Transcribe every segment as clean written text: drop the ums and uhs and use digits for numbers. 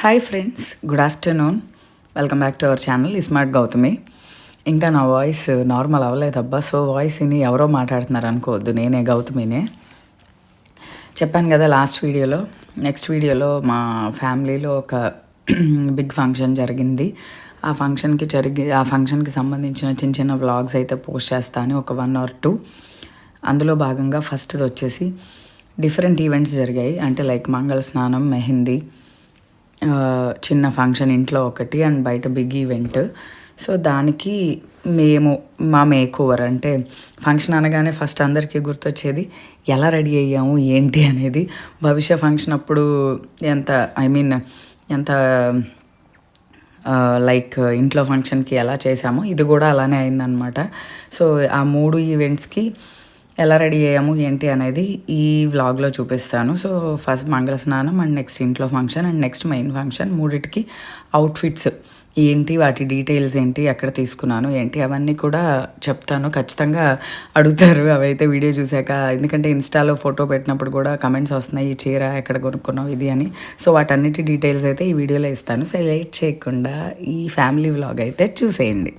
Hi friends, good afternoon. Welcome back to our channel smart Gautami. ఇంకా నా voice normal అవ్వలేదబ్బా. So voice విని ఎవరో మాట్లాడుతున్నారు అనుకోవద్దు, నేనే గౌతమినే. చెప్పాను కదా నెక్స్ట్ వీడియోలో మా ఫ్యామిలీలో ఒక బిగ్ ఫంక్షన్ జరిగింది. ఆ ఫంక్షన్కి సంబంధించిన చిన్న చిన్న వ్లాగ్స్ అయితే పోస్ట్ చేస్తాను, ఒక 1 or 2. అందులో భాగంగా ఫస్ట్ది వచ్చేసి డిఫరెంట్ ఈవెంట్స్ జరిగాయి. అంటే లైక్ మంగళ స్నానం, మెహందీ, చిన్న ఫంక్షన్ ఇంట్లో ఒకటి, అండ్ బయట బిగ్ ఈవెంట్. సో దానికి మా మేకోవర్, అంటే ఫంక్షన్ అనగానే ఫస్ట్ అందరికీ గుర్తొచ్చేది ఎలా రెడీ అయ్యాము ఏంటి అనేది. భవిష్య ఫంక్షన్ అప్పుడు ఎంత లైక్ ఇంట్లో ఫంక్షన్కి ఎలా చేసామో ఇది కూడా అలానే అయిందనమాట. సో ఆ 3 ఈవెంట్స్కి ఎలా రెడీ అయ్యాము ఏంటి అనేది ఈ వ్లాగ్లో చూపిస్తాను. సో ఫస్ట్ మంగళ స్నానం, అండ్ నెక్స్ట్ ఇంట్లో function, and next main function, మూడిటికి అవుట్ఫిట్స్ ఏంటి, వాటి డీటెయిల్స్ ఏంటి, ఎక్కడ తీసుకున్నాను ఏంటి, అవన్నీ కూడా చెప్తాను. ఖచ్చితంగా అడుగుతారు అవైతే వీడియో చూశాక, ఎందుకంటే ఇన్స్టాలో ఫోటో పెట్టినప్పుడు కూడా కమెంట్స్ వస్తున్నాయి, ఈ చీర ఎక్కడ కొనుక్కున్నావు ఇది అని. సో వాటన్నిటి డీటెయిల్స్ అయితే ఈ వీడియోలో ఇస్తాను. సో లేట్ చేయకుండా ఈ ఫ్యామిలీ వ్లాగ్ అయితే చూసేయండి.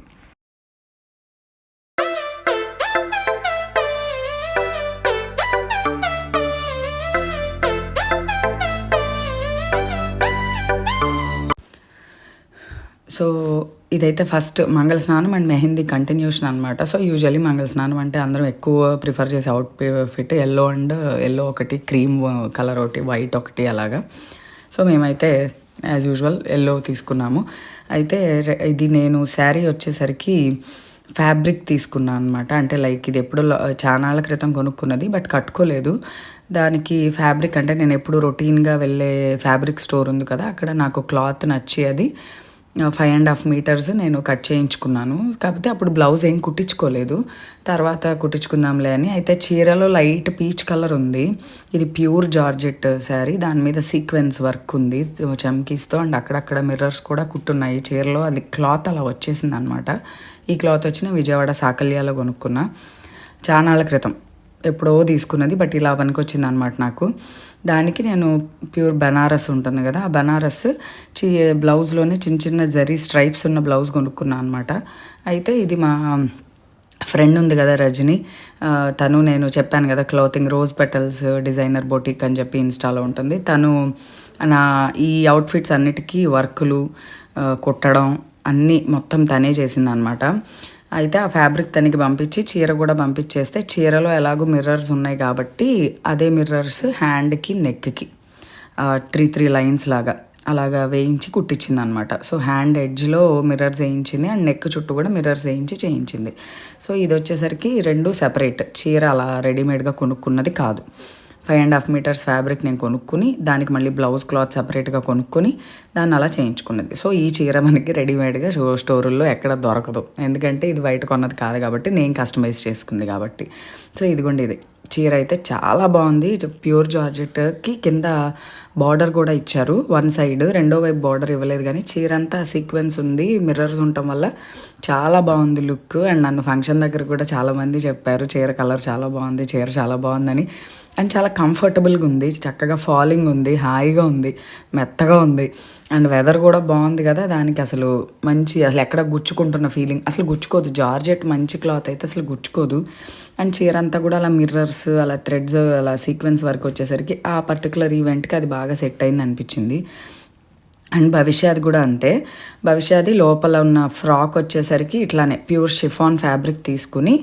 సో ఇదైతే ఫస్ట్ మంగళ స్నానం అండ్ మెహందీ కంటిన్యూషన్ అనమాట. సో యూజువల్లీ మంగళ స్నానం అంటే అందరం ఎక్కువ ప్రిఫర్ చేసే అవుట్ఫిట్ ఎల్లో ఒకటి, క్రీమ్ కలర్ ఒకటి, వైట్ ఒకటి అలాగా. సో మేమైతే యాజ్ యూజువల్ ఎల్లో తీసుకున్నాము. అయితే ఇది నేను శారీ వచ్చేసరికి ఫ్యాబ్రిక్ తీసుకున్నాను అనమాట. అంటే లైక్ ఇది ఎప్పుడు చాలా క్రితం కొనుక్కున్నది, బట్ కట్టుకోలేదు. దానికి ఫ్యాబ్రిక్ అంటే నేను ఎప్పుడు రొటీన్గా వెళ్ళే ఫ్యాబ్రిక్ స్టోర్ ఉంది కదా, అక్కడ నాకు క్లాత్ నచ్చి అది 5.5 meters నేను కట్ చేయించుకున్నాను. కాకపోతే అప్పుడు బ్లౌజ్ ఏం కుట్టించుకోలేదు, తర్వాత కుట్టించుకుందాంలే అని. అయితే చీరలో లైట్ పీచ్ కలర్ ఉంది, ఇది ప్యూర్ జార్జెట్ శారీ, దాని మీద సీక్వెన్స్ వర్క్ ఉంది చమ్కీస్తో, అండ్ అక్కడక్కడ మిర్రర్స్ కూడా కుట్టున్నాయి చీరలో. అది క్లాత్ అలా వచ్చేసింది అనమాట. ఈ క్లాత్ వచ్చిన విజయవాడ సాకల్యాలో కొనుక్కున్నా, చాలా క్రితం ఎప్పుడో తీసుకున్నది, బట్ ఇలా పనికొచ్చింది అనమాట నాకు. దానికి నేను ప్యూర్ బనారస్ ఉంటుంది కదా, ఆ బనారస్ బ్లౌజ్లోనే చిన్న చిన్న జరీ స్ట్రైప్స్ ఉన్న బ్లౌజ్ కొనుక్కున్నాను అనమాట. అయితే ఇది మా ఫ్రెండ్ ఉంది కదా రజని, నేను చెప్పాను కదా clothing rose petals designer boutique అని చెప్పి ఇన్స్టాలో ఉంటుంది. నా ఈ అవుట్ఫిట్స్ అన్నిటికీ వర్కులు కుట్టడం అన్నీ మొత్తం తనే చేసింది అనమాట. అయితే ఆ ఫ్యాబ్రిక్ తనకి పంపించి చీర కూడా పంపించేస్తే, చీరలో ఎలాగో మిర్రర్స్ ఉన్నాయి కాబట్టి అదే మిర్రర్స్ హ్యాండ్కి నెక్కి 3 లైన్స్ లాగా అలాగా వేయించి కుట్టించింది అనమాట. సో హ్యాండ్ ఎడ్జ్లో మిర్రర్స్ వేయించింది, అండ్ నెక్ చుట్టూ కూడా మిర్రర్స్ వేయించి చేయించింది. సో ఇది వచ్చేసరికి 2 సెపరేట్, చీర అలా రెడీమేడ్గా కొనుక్కున్నది కాదు. 5.5 meters ఫ్యాబ్రిక్ నేను కొనుక్కుని, దానికి మళ్ళీ బ్లౌజ్ క్లాత్ సపరేట్గా కొనుక్కొని దాన్ని అలా చేయించుకున్నది. సో ఈ చీర మనకి రెడీమేడ్గా స్టోరుల్లో ఎక్కడ దొరకదు, ఎందుకంటే ఇది బయట కొన్నది కాదు కాబట్టి, నేను కస్టమైజ్ చేసుకుంది కాబట్టి. సో ఇదిగోండి, ఇది చీర అయితే చాలా బాగుంది. ప్యూర్ జార్జెట్కి కింద బార్డర్ కూడా ఇచ్చారు, 1 side, రెండో వైపు బార్డర్ ఇవ్వలేదు, కానీ చీర అంతా సీక్వెన్స్ ఉంది, మిర్రర్స్ ఉండటం వల్ల చాలా బాగుంది లుక్. అండ్ నన్ను ఫంక్షన్ దగ్గర కూడా చాలామంది చెప్పారు చీర కలర్ చాలా బాగుంది, చీర చాలా బాగుందని. అండ్ చాలా కంఫర్టబుల్గా ఉంది, చక్కగా ఫాలింగ్ ఉంది, హాయిగా ఉంది, మెత్తగా ఉంది, అండ్ వెదర్ కూడా బాగుంది కదా, దానికి అసలు ఎక్కడ గుచ్చుకుంటున్న ఫీలింగ్ అసలు గుచ్చుకోదు. జార్జెట్ మంచి క్లాత్ అయితే అసలు గుచ్చుకోదు. అండ్ చీర అంతా కూడా అలా మిర్రర్స్, అలా థ్రెడ్స్, అలా సీక్వెన్స్ వర్క్ వచ్చేసరికి ఆ పర్టికులర్ ఈవెంట్కి అది బాగా సెట్ అయింది అనిపించింది. అండ్ భవిష్యది కూడా అంతే. భవిష్యది లోపల ఉన్న ఫ్రాక్ వచ్చేసరికి ఇట్లానే ప్యూర్ షిఫాన్ ఫ్యాబ్రిక్ తీసుకుని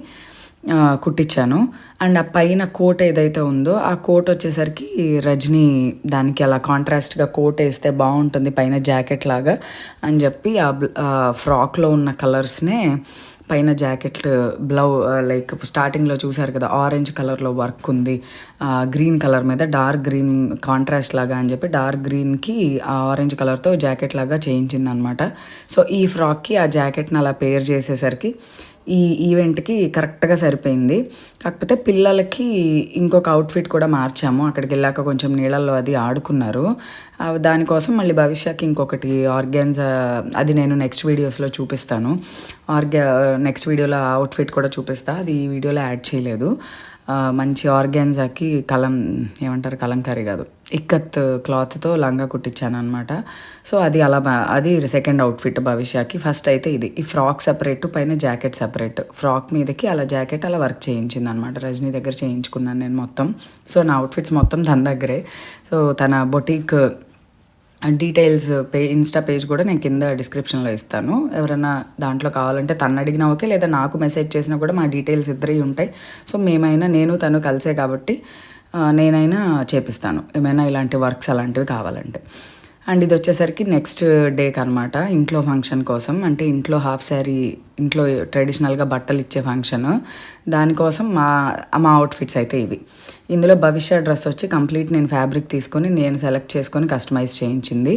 కుట్టించాను. అండ్ ఆ పైన కోట్ ఏదైతే ఉందో ఆ కోట్ వచ్చేసరికి రజనీ దానికి అలా కాంట్రాస్ట్గా కోట్ వేస్తే బాగుంటుంది పైన జాకెట్ లాగా అని చెప్పి ఆ ఫ్రాక్లో ఉన్న కలర్స్నే పైన జాకెట్ లైక్ స్టార్టింగ్లో చూసారు కదా, ఆరెంజ్ కలర్లో వర్క్ ఉంది, గ్రీన్ కలర్ మీద డార్క్ గ్రీన్ కాంట్రాస్ట్ లాగా అని చెప్పి డార్క్ గ్రీన్కి ఆ ఆరెంజ్ కలర్తో జాకెట్ లాగా చేయించింది అనమాట. సో ఈ ఫ్రాక్కి ఆ జాకెట్ని అలా పేర్ చేసేసరికి ఈ ఈవెంట్కి కరెక్ట్గా సరిపోయింది. కాకపోతే పిల్లలకి ఇంకొక అవుట్ఫిట్ కూడా మార్చాము, అక్కడికి వెళ్ళాక కొంచెం నీళ్ళల్లో అది ఆడుకున్నారు. దానికోసం మళ్ళీ భవిష్యత్కి ఇంకొకటి ఆర్గాన్జా, అది నేను నెక్స్ట్ వీడియోస్లో చూపిస్తాను. నెక్స్ట్ వీడియోలో అవుట్ఫిట్ కూడా చూపిస్తాను, అది ఈ వీడియోలో యాడ్ చేయలేదు. మంచి ఆర్గాన్జాకి ఏమంటారు కలంకారీ కాదు, ఇక్కత్ క్లాత్తో లంగా కుట్టించాను అనమాట. సో అది అది సెకండ్ అవుట్ఫిట్ భవిష్యకి. ఫస్ట్ అయితే ఇది, ఈ ఫ్రాక్ సపరేట్, పైన జాకెట్ సపరేట్, ఫ్రాక్ మీదకి అలా జాకెట్ అలా వర్క్ చేయించింది అనమాట. రజనీ దగ్గర చేయించుకున్నాను నేను మొత్తం. సో నా అవుట్ఫిట్స్ మొత్తం తన దగ్గరే. సో తన బొటీక్ డీటెయిల్స్ ఇన్స్టా పేజ్ కూడా నేను కింద డిస్క్రిప్షన్లో ఇస్తాను. ఎవరైనా దాంట్లో కావాలంటే తను అడిగినా ఓకే, లేదా నాకు మెసేజ్ చేసినా కూడా మా డీటెయిల్స్ ఇద్దరే ఉంటాయి. సో నేను తను కలిసే కాబట్టి నేనైనా చేపిస్తాను ఏమైనా ఇలాంటి వర్క్స్ అలాంటివి కావాలంటే. అండ్ ఇది వచ్చేసరికి నెక్స్ట్ డేకి అనమాట, ఇంట్లో ఫంక్షన్ కోసం. అంటే ఇంట్లో హాఫ్ శారీ, ఇంట్లో ట్రెడిషనల్గా బట్టలు ఇచ్చే ఫంక్షన్, దానికోసం మా అవుట్ఫిట్స్ అయితే ఇవి. ఇందులో భవిష్య డ్రెస్ వచ్చి కంప్లీట్ నేను ఫ్యాబ్రిక్ తీసుకొని నేను సెలెక్ట్ చేసుకొని కస్టమైజ్ చేయించింది.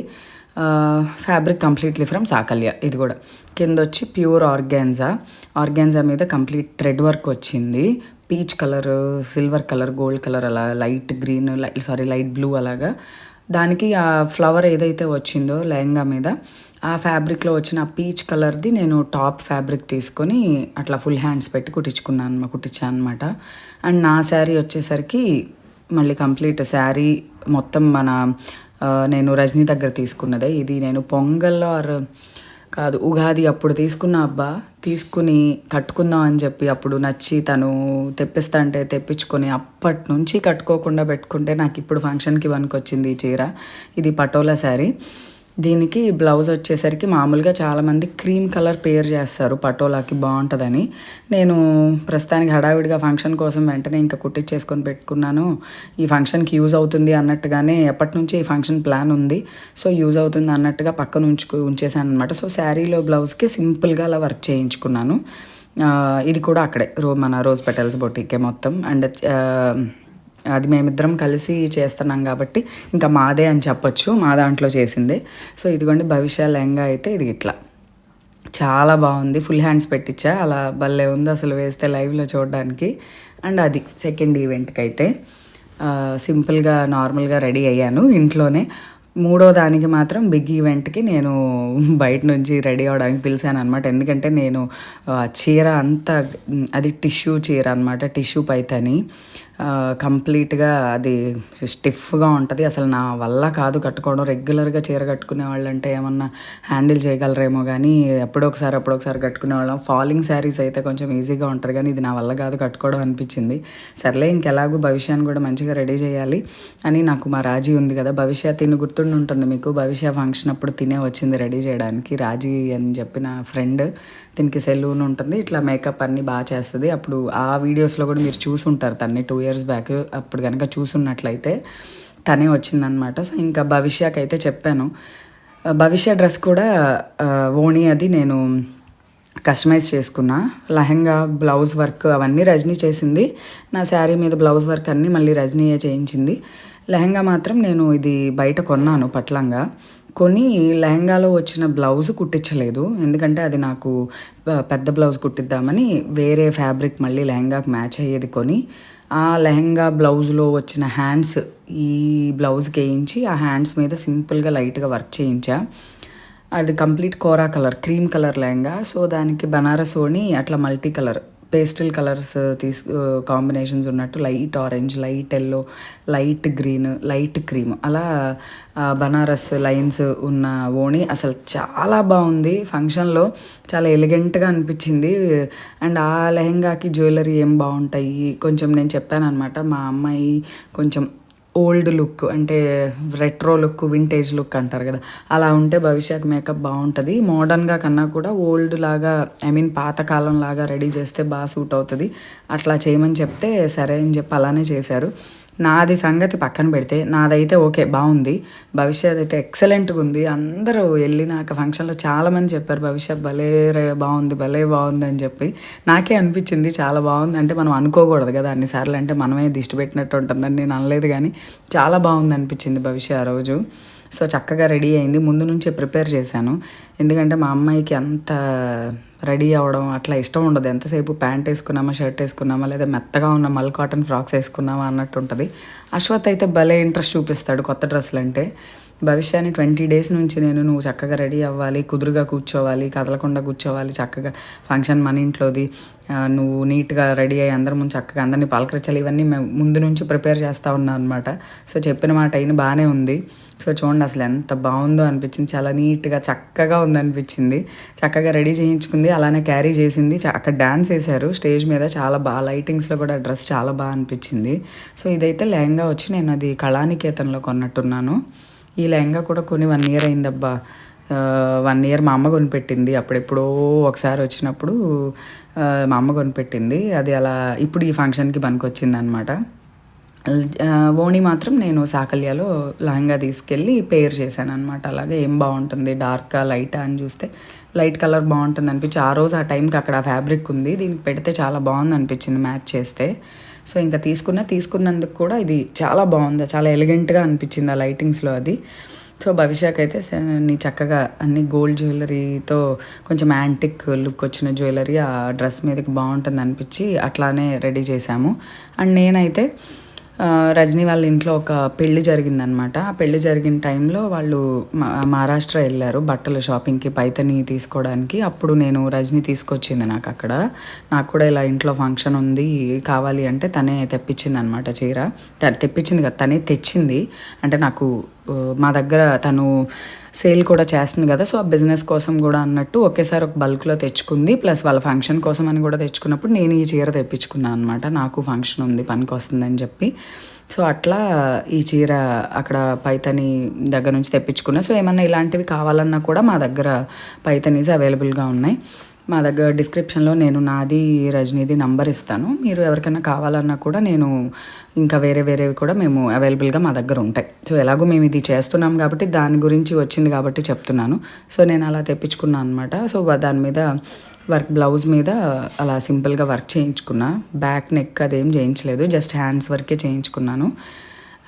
Fabric completely from Sakalya. ఇది కూడా కింద వచ్చి ప్యూర్ ఆర్గాన్జా మీద కంప్లీట్ థ్రెడ్ వర్క్ వచ్చింది. Peach colour, silver colour, gold colour, అలా లైట్ గ్రీన్, లైట్ బ్లూ అలాగా. దానికి ఆ ఫ్లవర్ ఏదైతే వచ్చిందో లెహంగా మీద, ఆ ఫ్యాబ్రిక్లో వచ్చిన ఆ పీచ్ కలర్ది నేను టాప్ ఫ్యాబ్రిక్ తీసుకొని అట్లా ఫుల్ హ్యాండ్స్ పెట్టి కుట్టించాను అనమాట. అండ్ నా శారీ వచ్చేసరికి మళ్ళీ కంప్లీట్ శారీ మొత్తం నేను రజనీ దగ్గర తీసుకున్నదే. ఇది నేను పొంగల్లో కాదు ఉగాది అప్పుడు తీసుకుని కట్టుకుందాం అని చెప్పి అప్పుడు నచ్చి తను తెప్పిస్తా అంటే తెప్పించుకొని అప్పటి నుంచి కట్టుకోకుండా పెట్టుకుంటే నాకు ఇప్పుడు ఫంక్షన్కి వనుకొచ్చింది ఈ చీర. ఇది పటోలా శారీ. దీనికి బ్లౌజ్ వచ్చేసరికి మామూలుగా చాలామంది క్రీమ్ కలర్ పేర్ చేస్తారు పటోలాకి, బాగుంటుందని. నేను ప్రస్తుతానికి హడావిడిగా ఫంక్షన్ కోసం వెంటనే ఇంకా కుట్టించేసుకొని పెట్టుకున్నాను. ఈ ఫంక్షన్కి యూజ్ అవుతుంది అన్నట్టుగానే, ఎప్పటి నుంచి ఈ ఫంక్షన్ ప్లాన్ ఉంది, సో యూజ్ అవుతుంది అన్నట్టుగా పక్కన ఉంచేసాను అనమాట. సో శారీలో బ్లౌజ్కి సింపుల్గా అలా వర్క్ చేయించుకున్నాను. ఇది కూడా అక్కడే మన రోజ్ పెటల్స్ బొటికే మొత్తం. అండ్ అది మేమిద్దరం కలిసి చేస్తున్నాం కాబట్టి ఇంకా మాదే అని చెప్పొచ్చు, మా దాంట్లో చేసిందే. సో ఇదిగోండి భవిష్య లెహంగా అయితే ఇది ఇట్లా చాలా బాగుంది. ఫుల్ హ్యాండ్స్ పెట్టించా, అలా భలే ఉంది అసలు వేస్తే లైవ్లో చూడడానికి. అండ్ అది సెకండ్ ఈవెంట్కి అయితే సింపుల్గా నార్మల్గా రెడీ అయ్యాను ఇంట్లోనే. మూడో దానికి మాత్రం బిగ్ ఈవెంట్కి నేను బయట నుంచి రెడీ అవ్వడానికి పిలిచాను అనమాట. ఎందుకంటే నేను చీర అంతా అది టిష్యూ చీర అనమాట, టిష్యూ పైతని కంప్లీట్గా అది స్టిఫ్గా ఉంటుంది. అసలు నా వల్ల కాదు కట్టుకోవడం. రెగ్యులర్గా చీర కట్టుకునే వాళ్ళంటే ఏమన్నా హ్యాండిల్ చేయగలరేమో కానీ అప్పుడొకసారి కట్టుకునే వాళ్ళం. ఫాలింగ్ శారీస్ అయితే కొంచెం ఈజీగా ఉంటుంది, కానీ ఇది నా వల్ల కాదు కట్టుకోవడం అనిపించింది. సర్లే ఇంకెలాగూ భవిష్యాన్ని కూడా మంచిగా రెడీ చేయాలి అని. నాకు మా రాజీ ఉంది కదా, భవిష్య తిని గుర్తుండి ఉంటుంది మీకు, భవిష్య ఫంక్షన్ అప్పుడు తినే వచ్చింది రెడీ చేయడానికి. రాజీ అని చెప్పి నా ఫ్రెండ్, దీనికి సెలూన్ ఉంటుంది, ఇట్లా మేకప్ అన్నీ బాగా చేస్తుంది. అప్పుడు ఆ వీడియోస్లో కూడా మీరు చూసుంటారు తన్ని 2 years బ్యాక్. అప్పుడు కనుక చూసున్నట్లయితే తనే వచ్చిందనమాట. సో ఇంకా భవిష్యకి అయితే చెప్పాను. భవిష్య డ్రెస్ కూడా ఓణి అది నేను కస్టమైజ్ చేసుకున్నా. లెహంగా బ్లౌజ్ వర్క్ అవన్నీ రజనీ చేసింది. నా శారీ మీద బ్లౌజ్ వర్క్ అన్నీ మళ్ళీ రజనీయే చేయించింది. లెహంగా మాత్రం నేను ఇది బయట కొన్నాను పట్లంగా. కొని లెహంగాలో వచ్చిన బ్లౌజ్ కుట్టించలేదు, ఎందుకంటే అది నాకు పెద్ద బ్లౌజ్ కుట్టిద్దామని వేరే ఫ్యాబ్రిక్ మళ్ళీ లెహంగాకి మ్యాచ్ అయ్యేది కొని, ఆ లెహంగా బ్లౌజ్లో వచ్చిన హ్యాండ్స్ ఈ బ్లౌజ్కి వేయించి ఆ హ్యాండ్స్ మీద సింపుల్గా లైట్గా వర్క్ చేయించా. అది complete kora colour, cream colour lehenga. So దానికి బనారస్ ఓణి అట్లా multi colour pastel colours combinations ఉన్నట్టు light orange, light yellow, light green, light cream, అలా బనారస్ లైన్స్ ఉన్న ఓణి అసలు చాలా బాగుంది. ఫంక్షన్లో చాలా ఎలిగెంట్గా అనిపించింది. అండ్ ఆ లెహంగాకి జ్యువెలరీ ఏం బాగుంటాయి కొంచెం నేను చెప్పాను అనమాట. మా అమ్మాయి కొంచెం ఓల్డ్ లుక్, అంటే రెట్రో లుక్, వింటేజ్ లుక్ అంటారు కదా, అలా ఉంటే భవిష్యత్ మేకప్ బాగుంటుంది. మోడర్న్గా కన్నా కూడా ఓల్డ్ లాగా, పాతకాలం లాగా రెడీ చేస్తే బాగా సూట్ అవుతుంది. అట్లా చేయమని చెప్తే సరే అని చెప్పి అలానే చేశారు. నాది సంగతి పక్కన పెడితే నాదైతే ఓకే బాగుంది. భవిష్యత్ అయితే ఎక్సలెంట్గా ఉంది. అందరూ వెళ్ళినాక ఫంక్షన్లో చాలామంది చెప్పారు భవిష్యత్ భలే బాగుంది అని చెప్పి. నాకే అనిపించింది చాలా బాగుంది. అంటే మనం అనుకోకూడదు కదా అన్నిసార్లు, అంటే మనమే దిష్టి పెట్టినట్టు ఉంటుందని నేను అనలేదు, కానీ చాలా బాగుంది అనిపించింది భవిష్యత్ ఆ రోజు. సో చక్కగా రెడీ అయింది. ముందు నుంచే ప్రిపేర్ చేశాను, ఎందుకంటే మా అమ్మాయికి అంత రెడీ అవ్వడం అట్లా ఇష్టం ఉండదు. ఎంతసేపు ప్యాంట్ వేసుకున్నామా, షర్ట్ వేసుకున్నామా, లేదా మెత్తగా ఉన్న మల్ కాటన్ ఫ్రాక్స్ వేసుకున్నామా అన్నట్టు ఉంటుంది. అశ్వత్ అయితే భలే ఇంట్రెస్ట్ చూపిస్తాడు కొత్త డ్రెస్సులు అంటే. భవిష్యాన్ని 20 డేస్ నుంచి నువ్వు చక్కగా రెడీ అవ్వాలి, కుదురుగా కూర్చోవాలి, కదలకుండా కూర్చోవాలి, చక్కగా ఫంక్షన్ మన ఇంట్లోది, నువ్వు నీట్‌గా రెడీ అయ్యి అందరి ముందు చక్కగా అందరిని పలకరించాలి. ఇవన్నీ మేము ముందు నుంచి ప్రిపేర్ చేస్తా ఉన్నా అనమాట. సో, చెప్పిన మాట అయిన బానే ఉంది. సో, చూడండి అసలు ఎంత బావుందో అనిపించింది. చాలా నీట్‌గా చక్కగా ఉందనిపించింది. చక్కగా రెడీ చేయించుకుంది. అలానే క్యారీ చేసింది. అక్కడ డాన్స్ ఏశారు స్టేజ్ మీద. చాలా లైటింగ్స్‌లో కూడా డ్రెస్ చాలా అనిపించింది. సో, ఇదైతే లెహంగా వచ్చి నేను అది కళానికేతన్‌లో కొన్నట్టున్నాను. ఈ లెహంగా కూడా కొని 1 ఇయర్ అయిందబ్బా. 1 ఇయర్ మా అమ్మ కొనిపెట్టింది. అప్పుడెప్పుడో ఒకసారి వచ్చినప్పుడు మా అమ్మ కొనిపెట్టింది. అది అలా ఇప్పుడు ఈ ఫంక్షన్‌కి పనికొచ్చిందనమాట. ఓణి మాత్రం నేను సాకల్యాలో లెహంగా తీసుకెళ్ళి పేర్ చేశాననమాట. అలాగే ఏం బావుంటుంది, డార్కా, లైటా అని చూస్తే లైట్ కలర్ బావుంటుంది అనిపించి ఆ రోజు ఆ టైంకి అక్కడ ఫ్యాబ్రిక్ ఉంది. దీనికి పెడితే చాలా బావుందనిపించింది మ్యాచ్ చేస్తే. సో, ఇంకా తీసుకున్నందుకు కూడా ఇది చాలా బావుంది. చాలా ఎలిగెంట్‌గా అనిపించింది ఆ లైటింగ్స్‌లో అది. సో, భవిష్యకైతే నీ చక్కగా అన్ని గోల్డ్ జ్యువెలరీతో కొంచెం యాంటిక్ లుక్ వచ్చిన జ్యువెలరీ ఆ డ్రెస్ మీదకి బావుంటుందనిపించి అట్లానే రెడీ చేశాము. అండ్ నేనైతే రజనీ వాళ్ళ ఇంట్లో ఒక పెళ్లి జరిగిందనమాట. ఆ పెళ్లి జరిగిన టైంలో వాళ్ళు మహారాష్ట్ర ఎళ్లారు బట్టల షాపింగ్‌కి పైతని తీసుకోవడానికి. అప్పుడు నేను రజనీ తీసుకొచ్చింది నాకక్కడ. నాకు కూడా ఇలా ఇంట్లో ఫంక్షన్ ఉంది కావాలి అంటే తనే తెప్పించిందనమాట చీర. తెప్పించింది కాదు తనే తెచ్చింది. అంటే నాకు మా దగ్గర తను సేల్ కూడా చేస్తుంది కదా! సో, ఆ బిజినెస్ కోసం కూడా అన్నట్టు ఒకేసారి ఒక బల్క్‌లో తెచ్చుకుంది. ప్లస్ వాళ్ళ ఫంక్షన్ కోసం అని కూడా తెచ్చుకున్నప్పుడు నేను ఈ చీర తెప్పించుకున్నాను అనమాట. నాకు ఫంక్షన్ ఉంది పనికొస్తుందని చెప్పి. సో, అట్లా ఈ చీర అక్కడ పైతని దగ్గర నుంచి తెప్పించుకున్నా. సో, ఏమన్నా ఇలాంటివి కావాలన్నా కూడా మా దగ్గర పైతనీస్ అవైలబుల్‌గా ఉన్నాయి. మా దగ్గర డిస్క్రిప్షన్‌లో నేను నాది, రజనీది నంబర్ ఇస్తాను. మీరు ఎవరికైనా కావాలన్నా కూడా నేను ఇంకా వేరేవి కూడా మేము అవైలబుల్‌గా మా దగ్గర ఉంటాయి. సో, ఎలాగో మేము ఇది చేస్తున్నాం కాబట్టి దాని గురించి వచ్చింది కాబట్టి చెప్తున్నాను. సో, నేను అలా తెప్పించుకున్నాను అనమాట. సో, దాని మీద బ్లౌజ్ మీద అలా సింపుల్‌గా వర్క్ చేయించుకున్నా. బ్యాక్ నెక్ అదేం చేయించలేదు. జస్ట్ హ్యాండ్స్ వరకే చేయించుకున్నాను.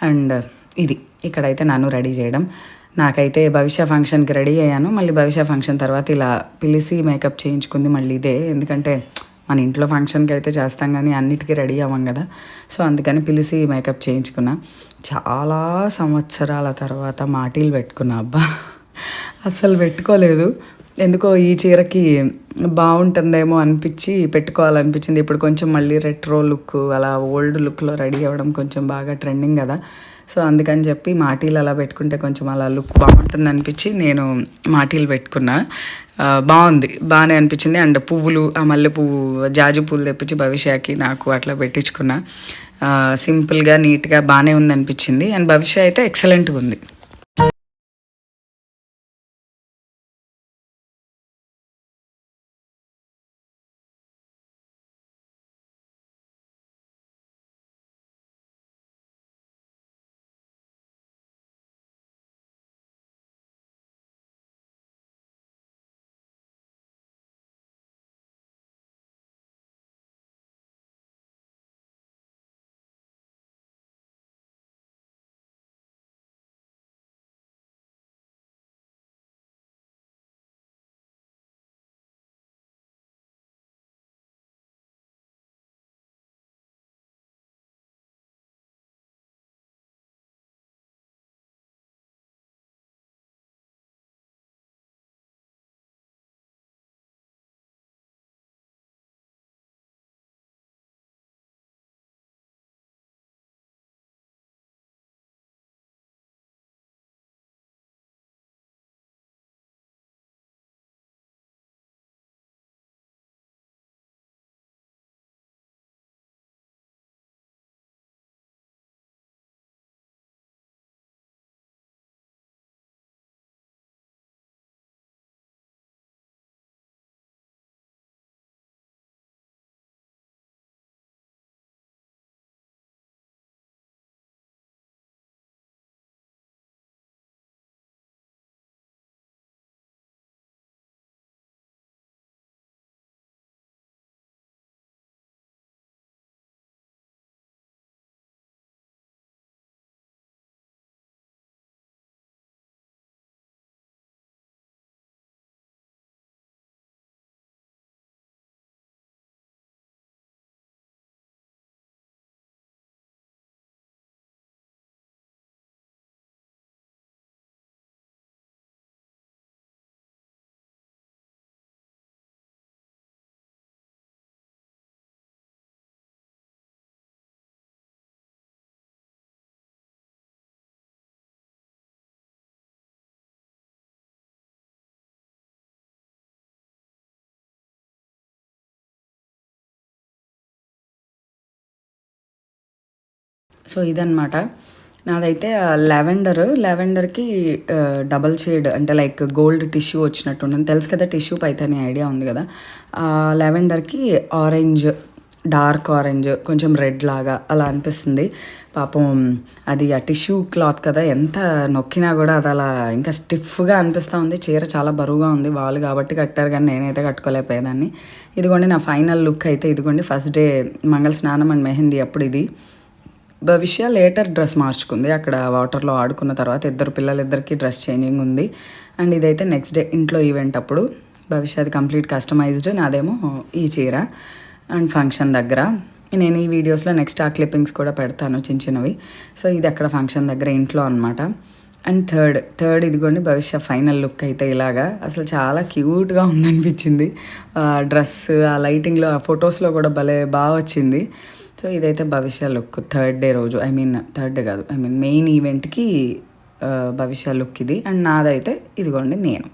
అండ్ ఇది ఇక్కడైతే నన్ను రెడీ చేయడం. నాకైతే భవిష్య ఫంక్షన్‌కి రెడీ అయ్యాను. మళ్ళీ భవిష్య ఫంక్షన్ తర్వాత ఇలా పిలిసి మేకప్ చేయించుకుంది మళ్ళీ ఇదే. ఎందుకంటే మన ఇంట్లో ఫంక్షన్‌కి అయితే చేస్తాం కానీ అన్నిటికీ రెడీ అవ్వం కదా! సో, అందుకని పిలిసి మేకప్ చేయించుకున్నా. చాలా సంవత్సరాల తర్వాత మాటీలు పెట్టుకున్నా అబ్బా! అస్సలు పెట్టుకోలేదు. ఎందుకో ఈ చీరకి బావుంటుందేమో అనిపించి పెట్టుకోవాలనిపించింది. ఇప్పుడు కొంచెం మళ్ళీ రెట్రో లుక్ అలా ఓల్డ్ లుక్‌లో రెడీ అవ్వడం కొంచెం బాగా ట్రెండింగ్ కదా! సో, అందుకని చెప్పి మాటీలు అలా పెట్టుకుంటే కొంచెం అలా లుక్ బాగుంటుందనిపించి నేను మాటీలు పెట్టుకున్నా. బావుంది. బానే అనిపించింది. అండ్ పువ్వులు, ఆ మల్లె పువ్వు, జాజి పూలు తెప్పించి భవిష్యకి నాకు అట్లా పెట్టించుకున్నా. సింపుల్‌గా, నీట్‌గా బానే ఉందనిపించింది. అండ్ భవిష్య అయితే ఎక్సలెంట్‌గా ఉంది. సో ఇదనమాట నాదైతే లెవెండర్కి డబల్ షేడ్ అంటే లైక్ గోల్డ్ టిష్యూ వచ్చినట్టు ఉంటుంది, తెలుసు కదా టిష్యూ పైతని ఐడియా ఉంది కదా. లెవెండర్కి ఆరెంజ్, డార్క్ ఆరెంజ్, కొంచెం రెడ్ లాగా అలా అనిపిస్తుంది. పాపం అది ఆ టిష్యూ క్లాత్ కదా, ఎంత నొక్కినా కూడా అది అలా ఇంకా స్టిఫ్గా అనిపిస్తూ ఉంది. చీర చాలా బరువుగా ఉంది, వాళ్ళు కాబట్టి కట్టారు కానీ నేనైతే కట్టుకోలేకపోయేదాన్ని. ఇదిగోండి నా ఫైనల్ లుక్ అయితే ఇదిగోండి. ఫస్ట్ డే మంగళ స్నానం అండ్ మెహందీ అప్పుడు ఇది. భవిష్య లేటర్ డ్రెస్ మార్చుకుంది అక్కడ వాటర్లో ఆడుకున్న తర్వాత, పిల్లలిద్దరికి డ్రెస్ చేంజింగ్ ఉంది. అండ్ ఇదైతే నెక్స్ట్ డే ఇంట్లో ఈవెంట్ అప్పుడు. భవిష్య అది కంప్లీట్ కస్టమైజ్డ్, నాదేమో ఈ చీర. అండ్ ఫంక్షన్ దగ్గర నేను ఈ వీడియోస్లో నెక్స్ట్ ఆ క్లిప్పింగ్స్ కూడా పెడతాను చిన్నవి. సో ఇది అక్కడ ఫంక్షన్ దగ్గర ఇంట్లో అనమాట. అండ్ థర్డ్ ఇదిగోండి భవిష్య ఫైనల్ లుక్ అయితే ఇలాగా అసలు చాలా క్యూట్గా ఉందనిపించింది. డ్రెస్ ఆ లైటింగ్లో ఆ ఫొటోస్లో కూడా భలే బాగా వచ్చింది. సో ఇదైతే భవిష్య లుక్ థర్డ్ డే రోజు, మెయిన్ ఈవెంట్కి భవిష్య లుక్ ఇది. అండ్ నాదైతే ఇదిగోండి నేను.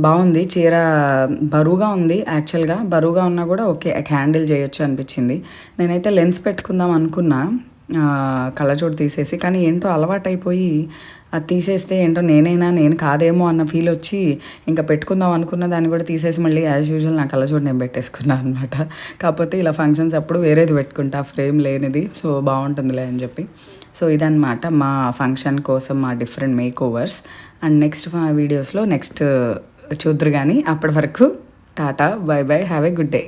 బాగుంది చీర, బరువుగా ఉంది యాక్చువల్గా, బరువుగా ఉన్నా కూడా ఓకే హ్యాండిల్ చేయొచ్చు అనిపించింది. నేనైతే లెన్స్ పెట్టుకుందాం అనుకున్నా కళ్ళజోడు తీసేసి, కానీ ఏంటో అలవాటైపోయి అది తీసేస్తే ఏంటో నేను కాదేమో అన్న ఫీల్ వచ్చి ఇంకా పెట్టుకుందాం అనుకున్న దాన్ని కూడా తీసేసి మళ్ళీ యాజ్ యూజువల్ నా కళ్ళజోడు నేను పెట్టేసుకున్నాను అనమాట. కాకపోతే ఇలా ఫంక్షన్స్ అప్పుడు వేరేది పెట్టుకుంటా, ఫ్రేమ్ లేనిది, సో బాగుంటుందిలే అని చెప్పి. సో ఇదన్నమాట మా ఫంక్షన్ కోసం మా different make overs. And next వీడియోస్లో చూద్దరు కానీ అప్పటి వరకు Tata, by by, have a good day.